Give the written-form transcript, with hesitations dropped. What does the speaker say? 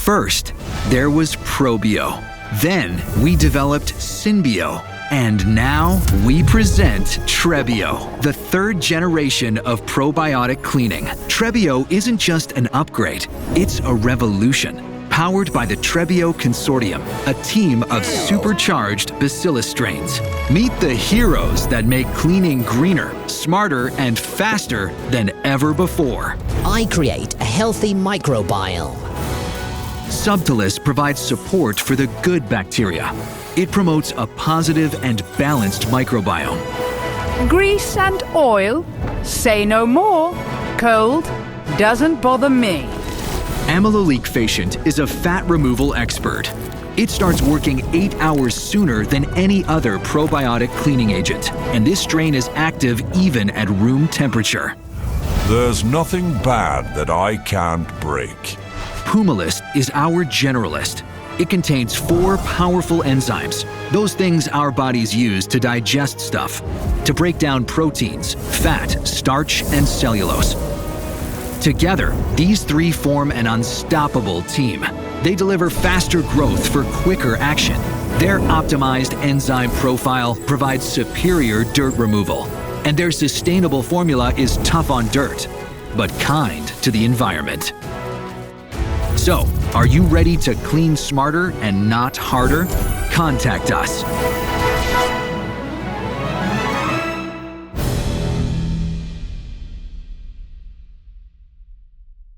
First, there was Probio. Then we developed Synbio. And now we present Trebio, the third generation of probiotic cleaning. Trebio isn't just an upgrade, it's a revolution. Powered by the Trebio Consortium, a team of supercharged Bacillus strains. Meet the heroes that make cleaning greener, smarter, and faster than ever before. I create a healthy microbiome. Subtilis provides support for the good bacteria. It promotes a positive and balanced microbiome. Grease and oil? Say no more. Cold doesn't bother me. Amylolique Facient is a fat removal expert. It starts working 8 hours sooner than any other probiotic cleaning agent, and this strain is active even at room temperature. There's nothing bad that I can't break. Pumalist is our generalist. It contains 4 powerful enzymes, those things our bodies use to digest stuff, to break down proteins, fat, starch, and cellulose. Together, these 3 form an unstoppable team. They deliver faster growth for quicker action. Their optimized enzyme profile provides superior dirt removal, and their sustainable formula is tough on dirt, but kind to the environment. So, are you ready to clean smarter and not harder? Contact us.